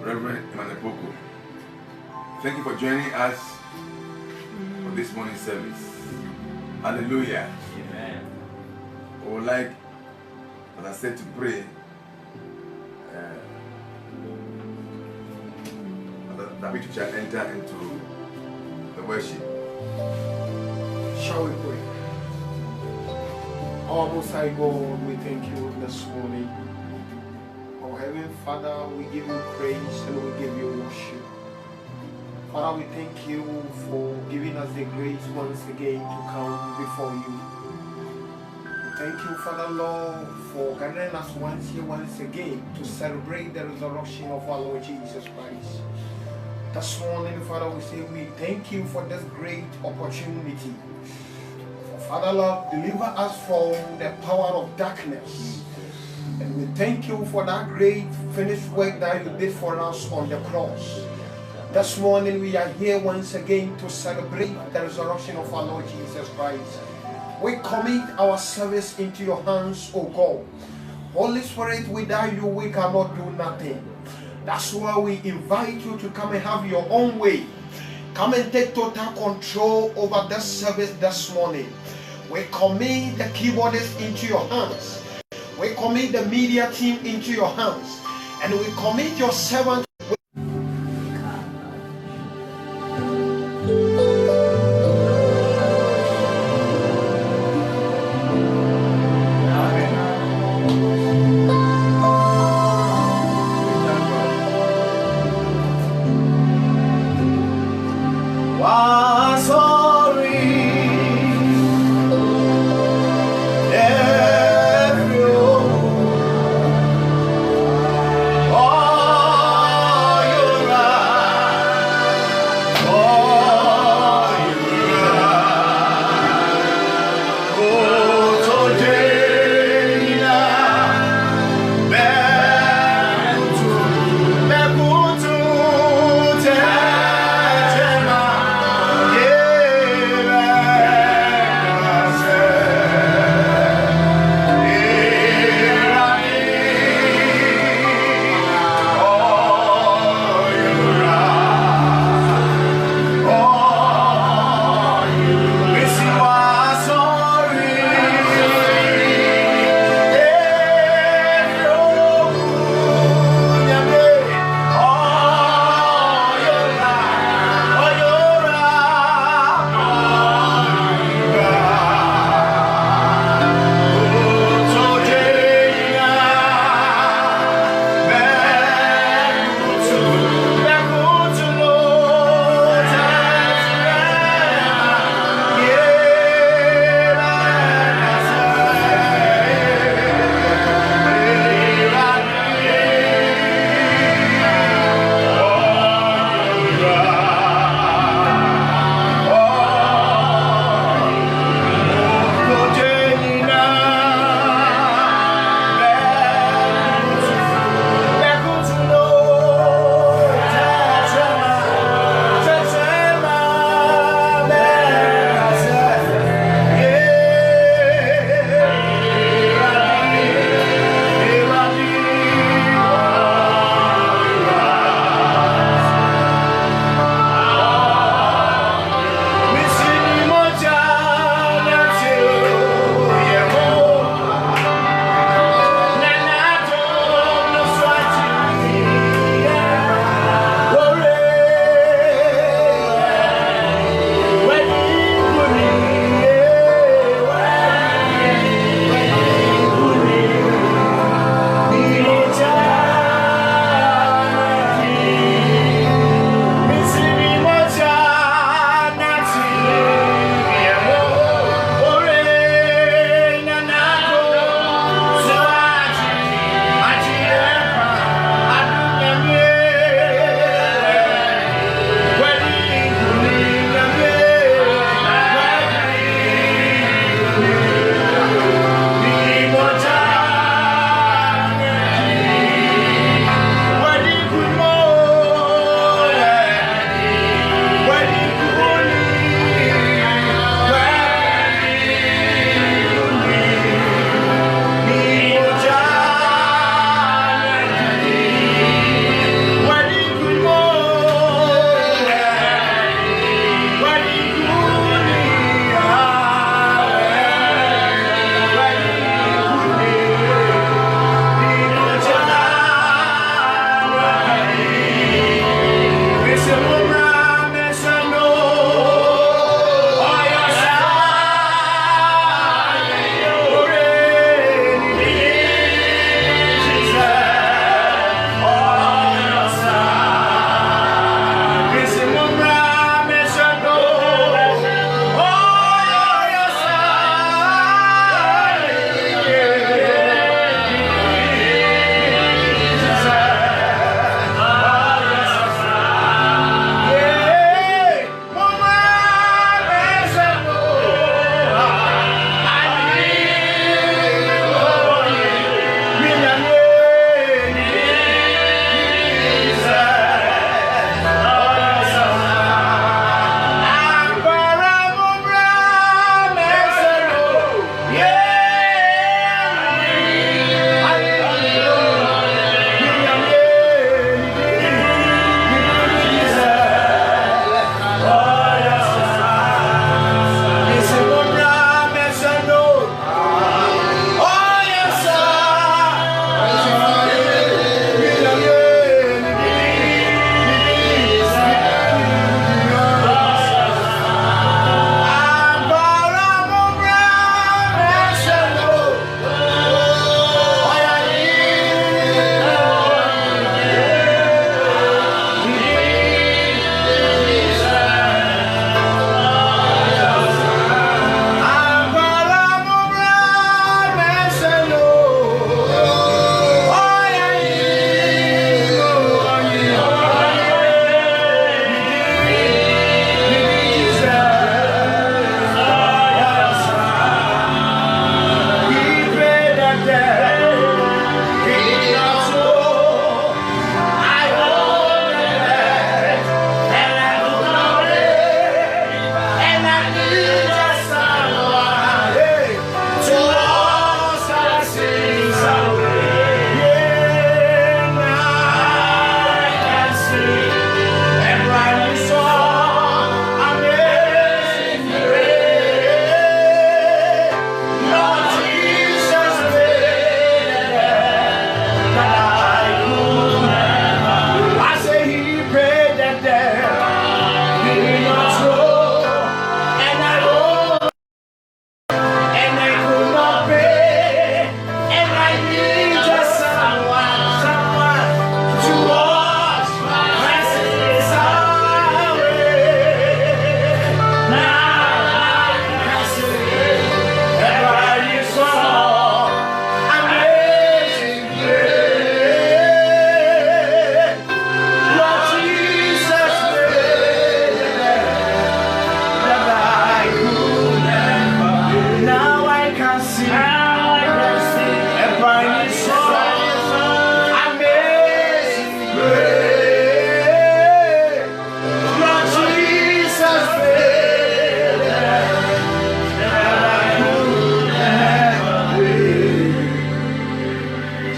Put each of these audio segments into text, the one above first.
Reverend Emmanuel. Thank you for joining us for this morning service. Hallelujah. Amen. I would like, as I said, to pray that we shall enter into the worship. Shall we pray? Our Most High God, we thank you this morning. Our Heavenly Father, we give you praise and we give you worship. Father, we thank you for giving us the grace once again to come before you. We thank you, Father Lord, for gathering us once again to celebrate the resurrection of our Lord Jesus Christ. This morning, Father, we say we thank you for this great opportunity. Father Lord, deliver us from the power of darkness. And we thank you for that great finished work that you did for us on the cross. This morning we are here once again to celebrate the resurrection of our Lord Jesus Christ. We commit our service into your hands, O God. Holy Spirit, without you we cannot do nothing. That's why we invite you to come and have your own way. Come and take total control over this service this morning. We commit the keyboardist into your hands. We commit the media team into your hands. And we commit your servant. Oh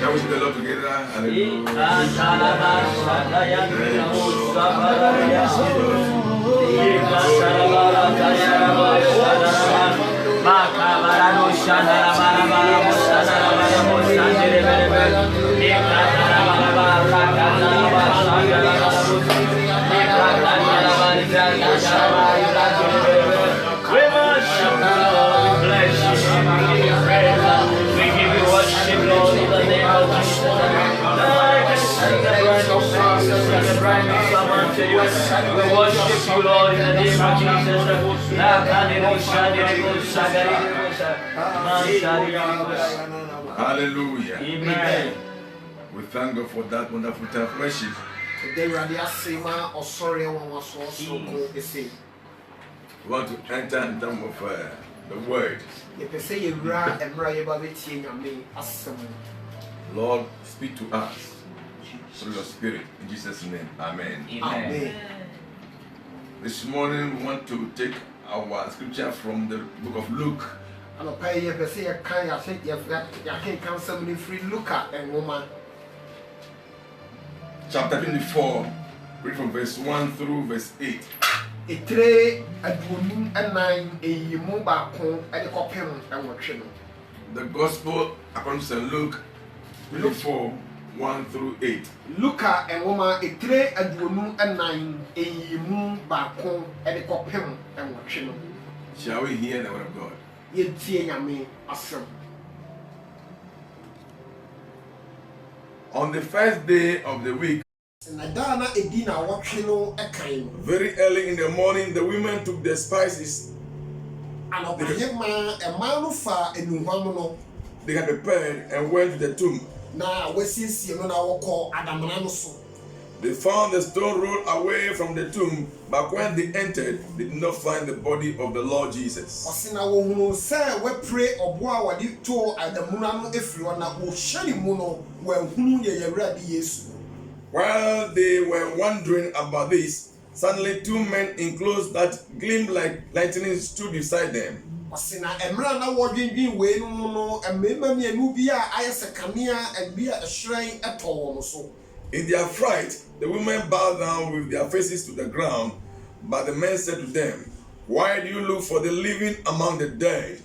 Shall we see the Lord together? Hallelujah. We worship you, Lord, in the name of Jesus. Hallelujah. Amen. We thank God for that wonderful time of worship. We want to enter in terms of the word. Lord, speak to us through your spirit. In Jesus' name, amen. Amen. This morning we want to take our scripture from the book of Luke. Chapter 24, read from verse 1 through verse 8. The Gospel according to St. Luke 24, 1 through 8. Luka and woman a tre adwonu anan eyimu baako e de kopem enwotwe no. Shall we hear the word of God? Yetie nyame asem. On the first day of the week, very early in the morning, the women took their spices they had prepared and went to the tomb. They found the stone rolled away from the tomb, but when they entered, they did not find the body of the Lord Jesus. While they were wondering about this, suddenly two men in clothes that gleamed like lightning stood beside them. In their fright, the women bowed down with their faces to the ground, but the men said to them, "Why do you look for the living among the dead?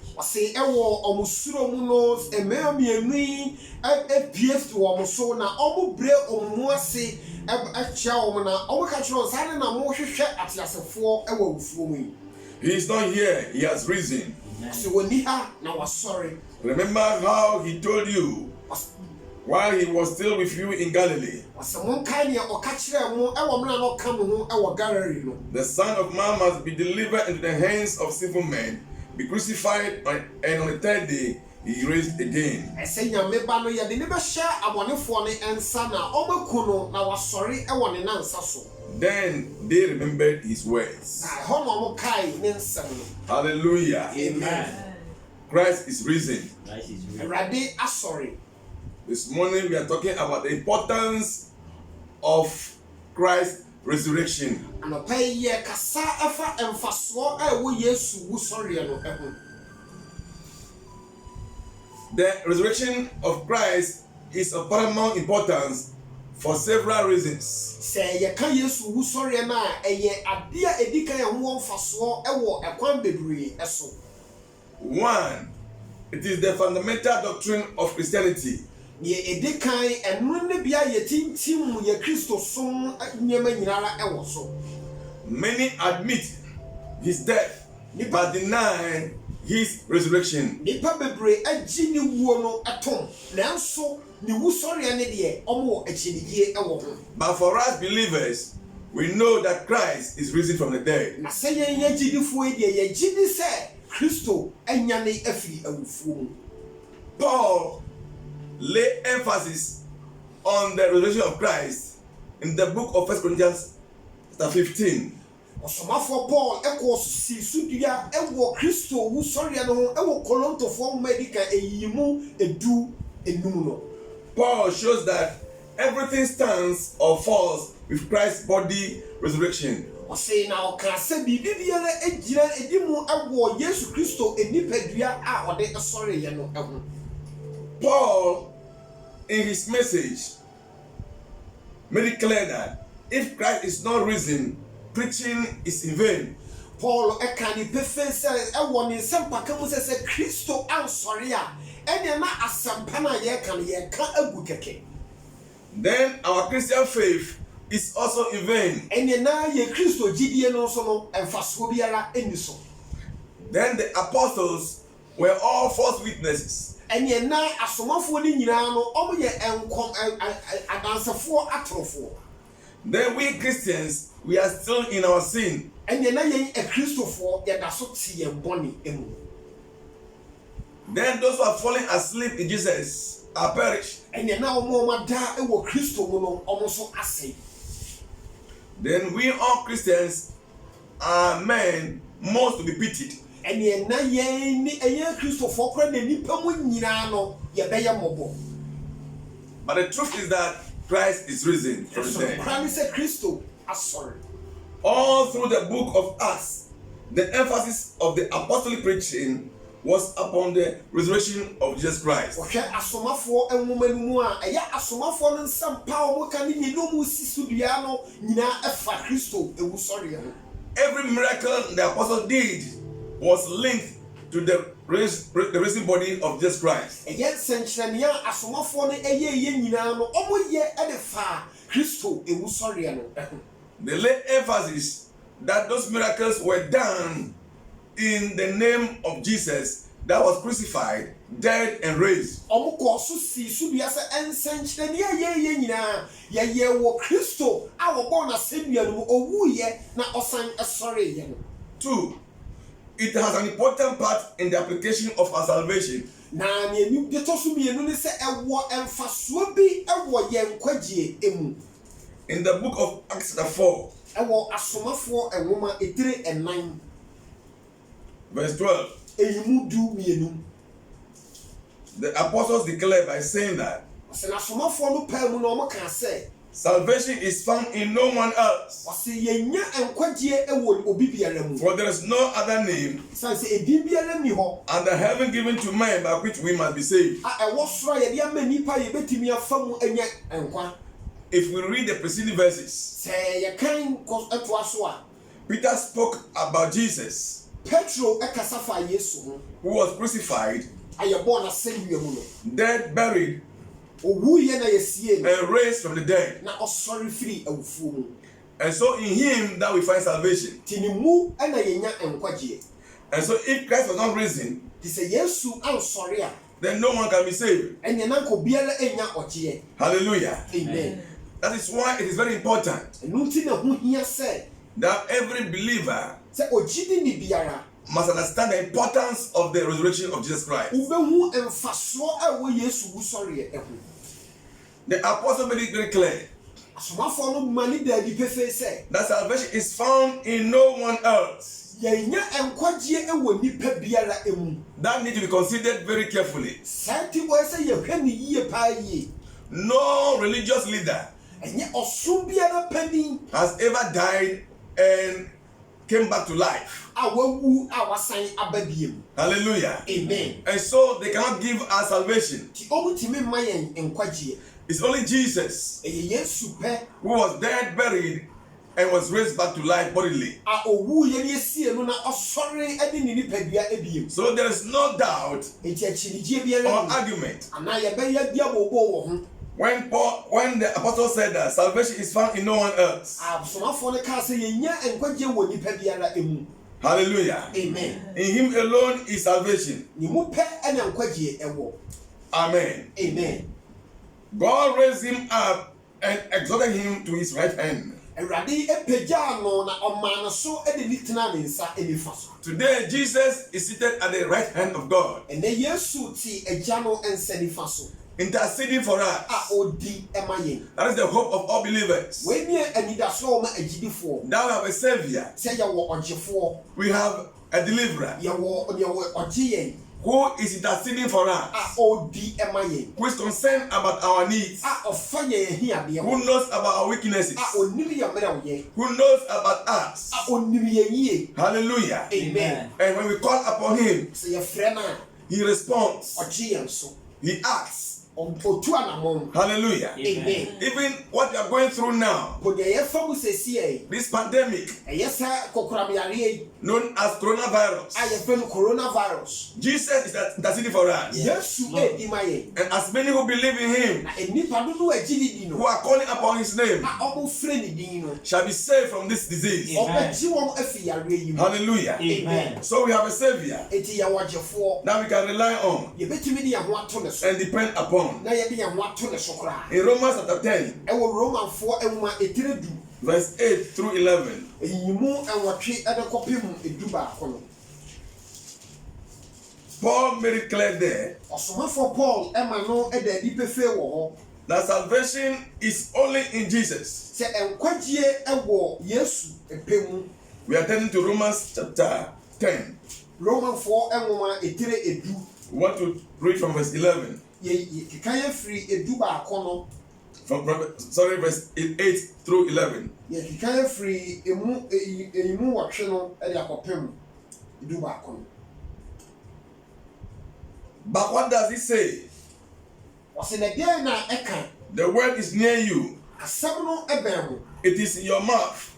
He is not here, he has risen. Remember how he told you while he was still with you in Galilee. The Son of Man must be delivered into the hands of sinful men, be crucified, and on the third day he raised again." Then they remembered his words. Hallelujah. Amen. Christ is risen. Christ is risen. This morning we are talking about the importance of Christ's resurrection. The resurrection of Christ is of paramount importance for several reasons. One, it is the fundamental doctrine of Christianity. Many admit his death but deny his resurrection. But for us believers, we know that Christ is risen from the dead. Paul lay emphasis on the resurrection of Christ in the book of 1 Corinthians chapter 15. Paul shows that everything stands or falls with Christ's body resurrection. Paul in his message made it clear that if Christ is not risen, preaching is in vain. Paul eka ni pefe se ewo ni sempa ka mu se Kristo ansori a ene na asampa na ye ka agu keke. Then our Christian faith is also in vain. Ene na ye Kristo gidie no so no emfaso biara eni so. Then the apostles were all false witnesses. Ene na asomafo ni nyina no omo ye enkom adansefo atrofo. Then we Christians, we are still in our sin. Ene na ye Kristofo ye da so ti ye boni emu. Then those who are falling asleep in Jesus are perished. Ene na omo ma da e wo Kristo mu no omo so asay. Then we all Christians are men most to be pitied. Ene na ye ni eye Kristofo kra na nipa mu nyina no ye be ye mobo. But the truth is that Christ is risen from the dead. Christ is Kristo asori. All through the book of Acts, the emphasis of the apostolic preaching was upon the resurrection of Jesus Christ. Ohwe asomafo enwoma mu a eya asomafo no nsampa o mo kan ni no mu sisudua no nyina efa Kristo ewusori ho. Every miracle the apostle did was linked to the risen body of Jesus Christ. Eya senchania asomafo no eye nyina no omo ye edefa Kristo ewusori no. They lay emphasis that those miracles were done in the name of Jesus that was crucified, dead, and raised. Omo ko so si sudua se ensenchania ye nyina ye wo Kristo a wo born asendua no owuye na osan esori ye no. 2. It has an important part in the application of our salvation. Na mienu de tosu mienu ne se ewo emfaso bi ewo ye nkwagye emu. In the book of Acts 4, Ewo asomafo enwoma etire enan verse 12, eyimu du mienu. the apostles declare by saying that Ose na asomafo no pa mu na omo ka se salvation is found in no one else, ose yenya enkwagye ewo obi biara mu. for there is no other name San se edin biara ni ho under heaven given to men by which we must be saved. a ewo soro ye de ama nipa ye betimi afamu enya enkwa. If we read the preceding verses, Se ye kan ko eto aso a Peter spoke about Jesus, Petro ekasa fa Yesu ho who was crucified, aye born asendua mu no. dead, buried, Owu ye na yesie no and raised from the dead. na osori firi awufuo mu. And so in him that we find salvation. Tinimu ana yenya enkwagye. And so if Christ was not risen, Ti se Yesu ansori a then no one can be saved. enya na ko biara enya ogye. Hallelujah. Amen. That is why it is very important Enu ti na ho hia se that every believer ogidi ni biara must understand the importance of the resurrection of Jesus Christ. ubehu emfaso a wo Yesu wusori ehu. The apostle made it very clear Asomafo no mani da di pefe se that salvation is found in no one else. yenya enkwagye ewo nipa biara emu. That need to be considered very carefully. Santi boy se ye hwe ni yie pa yie. No religious leader Enye osun biara pani has ever died and came back to life. a wawu a wasan abadiem. Hallelujah. Amen. And so they cannot give us salvation. Ti omutimi mayen enkwagye. It's only Jesus Eye Yesu pe who was dead, buried, and was raised back to life bodily. a owu ye ne sie no na osori ade ni nipadua ebiem. So there is no doubt Enti achinije or biara argument. ana ye be ya dia bobo wo ho. When the apostle said that salvation is found in no one else. Absomafo ne ka se yenya enkwagye wo nipa biara emu. Hallelujah. Amen. In him alone is salvation. Ni mu pe ena enkwagye ewo. Amen. Amen. God raised him up and exalted him to his right hand. Awurade epagya no na ɔman so de ni tena ne nsa enifa so. Today Jesus is seated at the right hand of God, Ene Yesu ti agya no nsa nifa so. interceding for A us. odi ema yen. That is the hope of all believers. We ni anidaso ma agidifo. Now we have a savior. Se ya wo ogyefo. We have a deliverer Ya wo ogye yen. who is interceding for A us, odi ema yen. who is concerned about our needs, A ofa ye hiade who ho. knows about our weaknesses, A onim ya mera ye. who knows about us. A onim ye yie. Hallelujah. Amen. And when we call upon him, Se ye frɛ na he responds, ogye yen so. he acts, Hallelujah. Amen. Even what you are going through now, this pandemic known as coronavirus, Jesus is interceding for us. Yes, And as many who believe in him, who are calling upon his name, shall be saved from this disease. Amen. Hallelujah. Amen. So we have a savior that we can rely on and depend upon. In Romans chapter 10, verse 8 through 11. Paul made it clear there that salvation is only in Jesus. We are turning to Romans chapter 10. We want to read from verse 11. Verse 8 through 11. But what does it say? The word is near you. It is in your mouth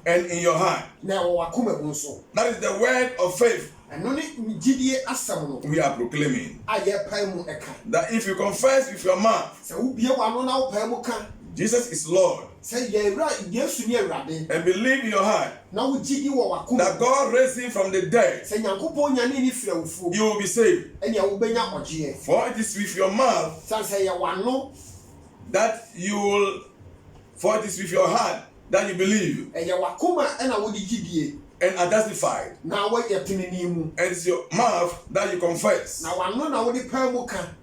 and in your heart. That is the word of faith we are proclaiming. That if you confess with your mouth Jesus is Lord and believe in your heart that God raised him from the dead, you will be saved. For it is with your mouth that you will, for it is with your heart that you believe and are justified, and it's your mouth that you confess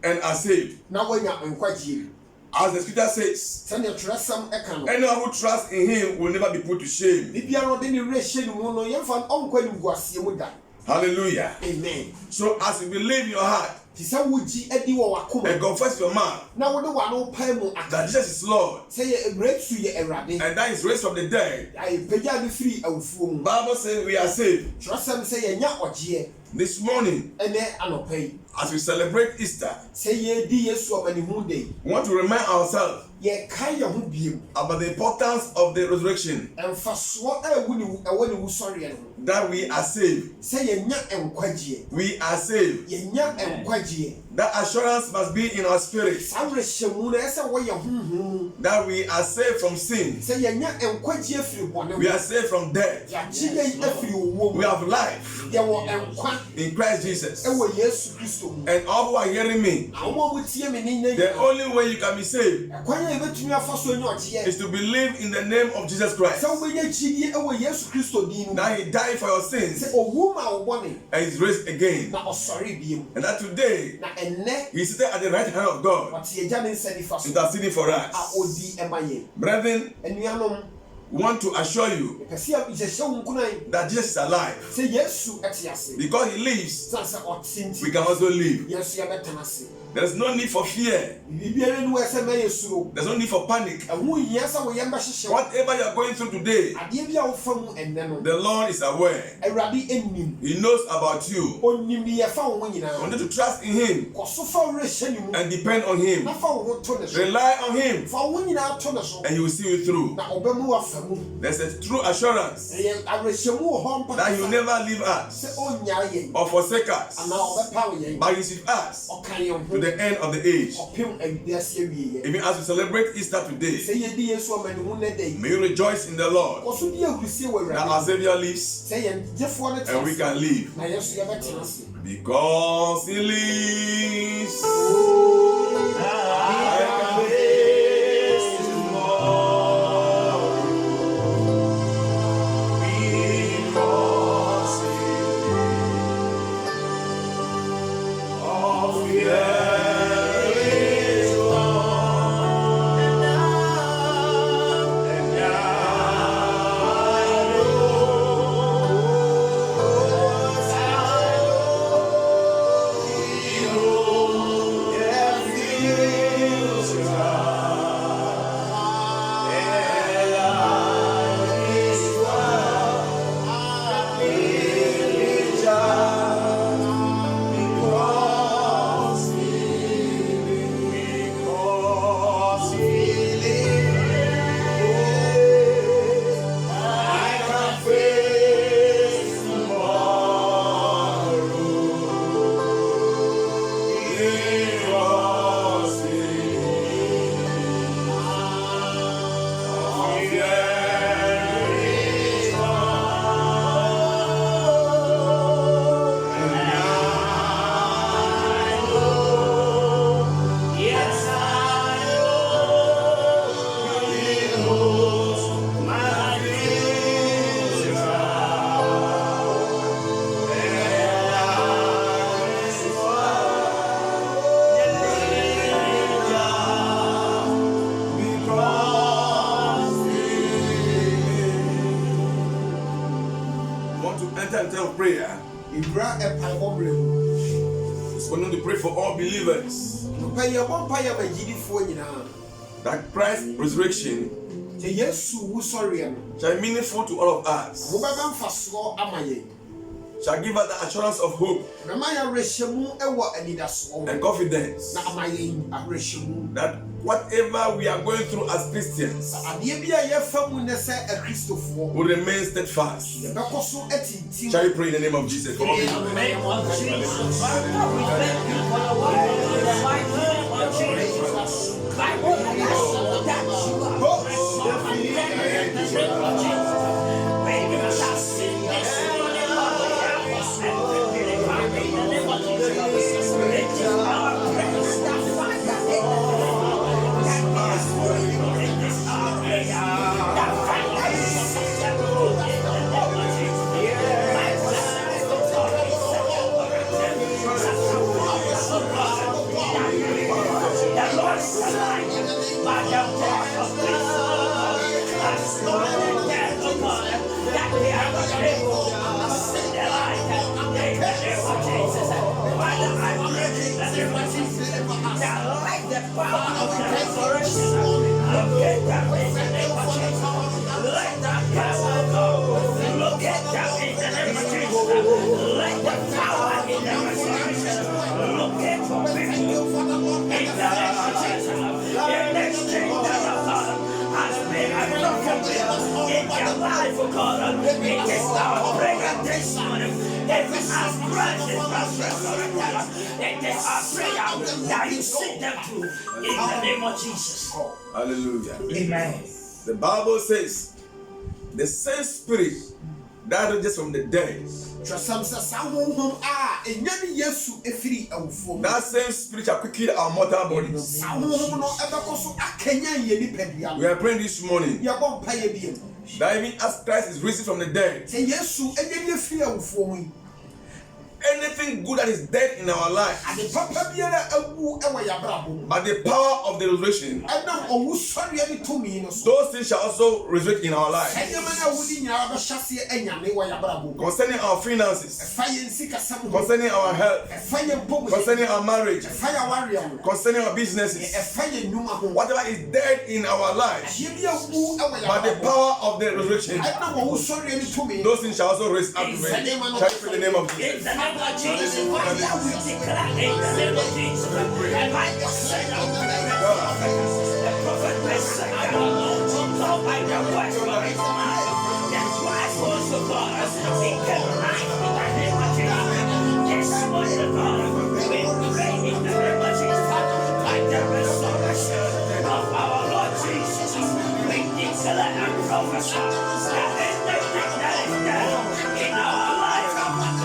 and are saved. As the scripture says, anyone who trusts in him will never be put to shame. Hallelujah. Amen. So as you believe in your heart and confess your mouth that Jesus is Lord and that is raised from the dead, Bible says we are saved. This morning, as we celebrate Easter, we want to remind ourselves about the importance of the resurrection, that we are saved. We are saved. That assurance must be in our spirit that we are saved from sin. We are saved from death. We have life in Christ Jesus. And all who are hearing me, the only way you can be saved is to believe in the name of Jesus Christ, that he died for your sins and is raised again, and that today he is seated at the right hand of God interceding for us. Brethren, we want to assure you that Jesus is alive. Because he lives, we can also live. There's no need for fear. There's no need for panic. Whatever you are going through today, the Lord is aware. He knows about you. You need to trust in him and depend on him. Rely on him and he will see you through. There's a true assurance that he will never leave us or forsake us, but he is with us to the end of the age. Even as we celebrate Easter today, may you rejoice in the Lord that our Savior lives and we can live. Because he lives, enter into prayer, it's going to pray for all believers that Christ's resurrection shall be meaningful to all of us, shall give us the assurance of hope and confidence that whatever we are going through as Christians will remain steadfast. Shall we pray in the name of Jesus? In the name of Jesus. Father, we thank you for your word. In the mighty name of Jesus. Bible that you see them through. In the name of Jesus. Hallelujah. Amen. The Bible says the same spirit that rose from the dead, that same spirit shall quicken our mortal bodies. We are praying this morning that even as Christ is risen from the dead, anything good that is dead in our life, by the power of the resurrection, those things shall also resurrect in our life. Concerning our finances, concerning our health, concerning our marriage, concerning our businesses, whatever is dead in our lives, by the power of the resurrection, those things shall also raise up. Shall we pray in the name of Jesus? Jesus, we declare in the name of Jesus, and by the sake of the prophet Messiah, not by the words of his mouth, that's why was the God, we can rise in the name of Jesus. This morning, God, we pray in the name of Jesus, by the resurrection of our Lord Jesus, we declare and prophesy that anything that is dead in our life,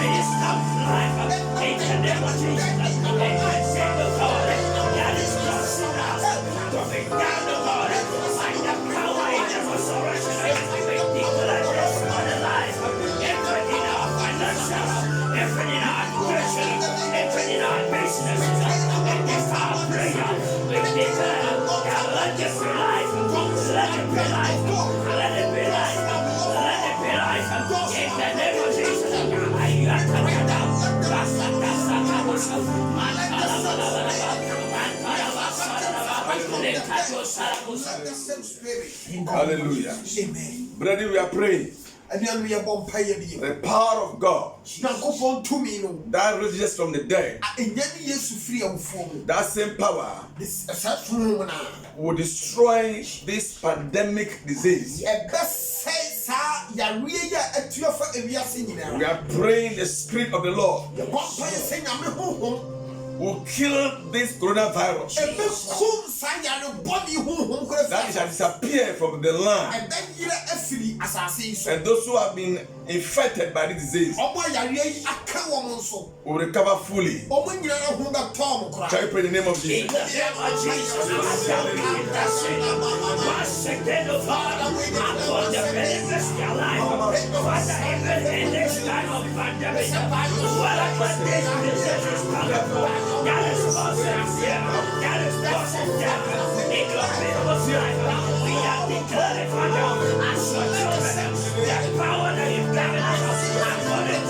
it is come to life. In the name of Jesus, and I say to God, that is just enough to be down to God, by the power in the resurrection, we declare this for the life, even in our financial, even in our education, even in our business, and this our prayer, we declare that let it be life, let it be life, let it be life, let it be life, in the name of Jesus, Hallelujah. Amen. Brother, we are praying. The power of God that raises from the dead, that same power will destroy this pandemic disease. We are praying the Spirit of the Lord will kill this coronavirus, that it shall disappear from the land, and those who have been infected by the disease will recover fully. Shall we pray in the name of Jesus? In the name of Jesus, in this time of pandemic, whatever this disease is coming from, that is causing fear, that is causing death in your people's life. We are declaring, Father, as your children, the power that you've given us, according to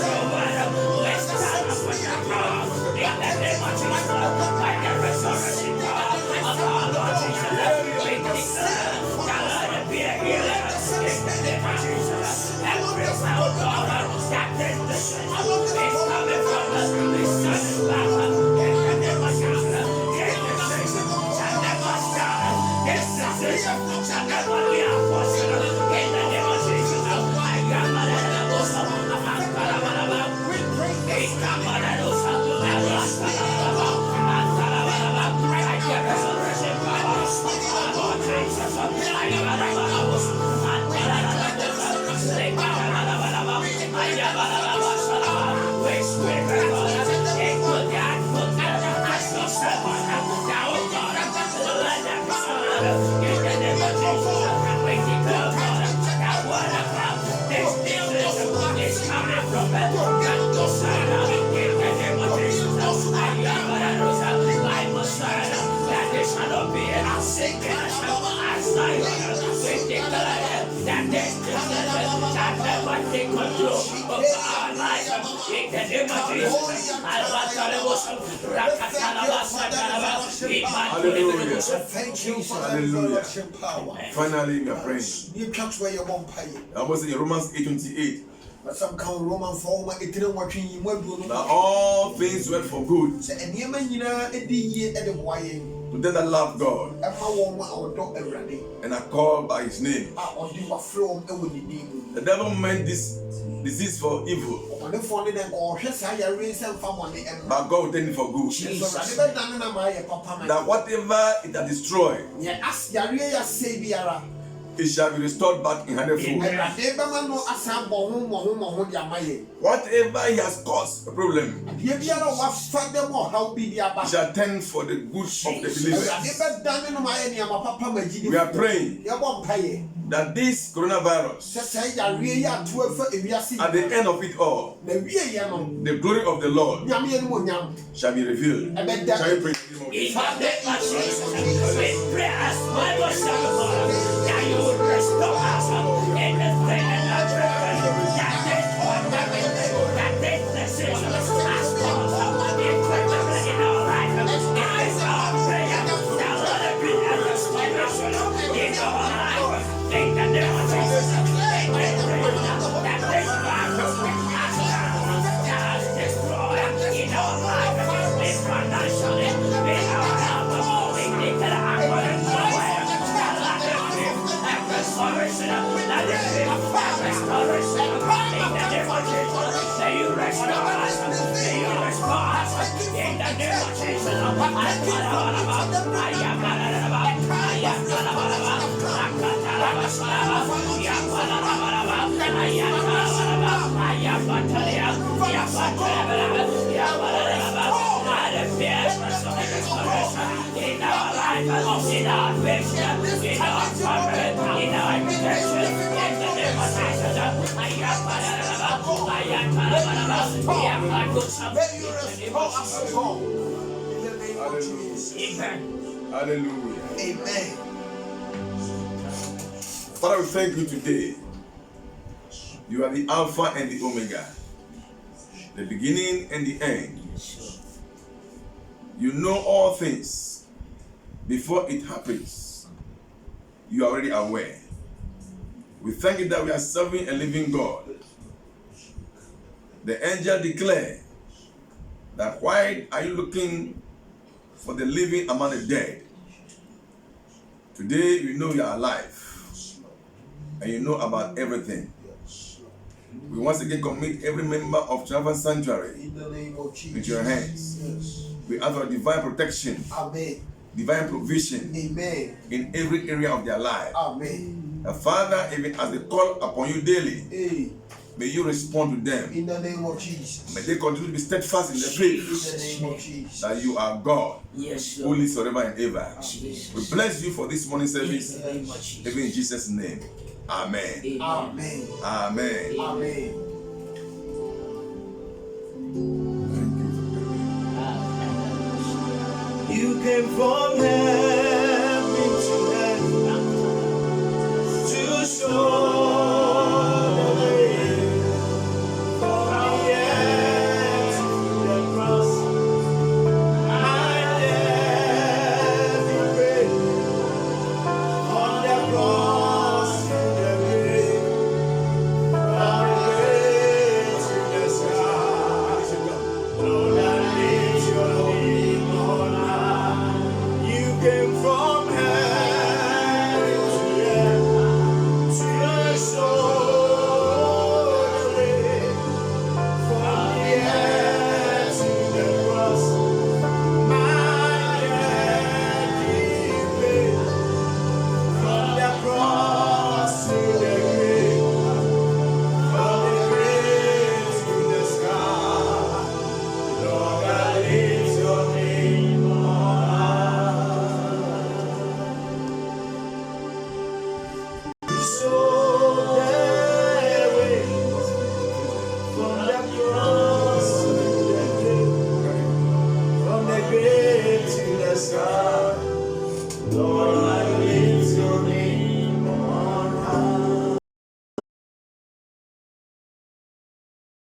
Hallelujah. Finally, we are praying. I was in Romans 8:28. Now all things work for good to them that love God and are called by His name. The devil meant this disease for evil, but God will turn it for good. That whatever it has destroyed, it shall be restored back in hundredfold. Whatever he has caused a problem, it shall turn for the good of the believers. We are praying that this coronavirus, at the end of it all, the glory of the Lord shall be revealed. Shall we pray? You will restore us in the thing and the that this decision has caused equipment in our life. It is our prayer that let it be a restoration in our life. In the name of Jesus, that this virus has destroyed in our life, financially, in our health. We declare our restoration, let it be restoration. In the name of Jesus, may you restore us. May you restore us. In the name of Jesus, in our life, in our vision, in our family, in our protection, in the name of Jesus. Amen. Hallelujah. Amen. Father, we thank you today. You are the Alpha and the Omega, the beginning and the end. You know all things before it happens. You are already aware. We thank you that we are serving a living God. The angel declared that why are you looking for the living among the dead? Today we know you are alive and you know about everything. We once again commit every member of Triumphant Sanctuary into your hands. We ask for divine protection, divine provision in every area of their life. Father, even as they call upon you daily, may you respond to them. In the name of Jesus. May they continue to be steadfast in the faith that you are God, who lives forever and ever. We bless you for this morning service, even in Jesus' name. Amen. Amen. Amen. Amen. You came from heaven.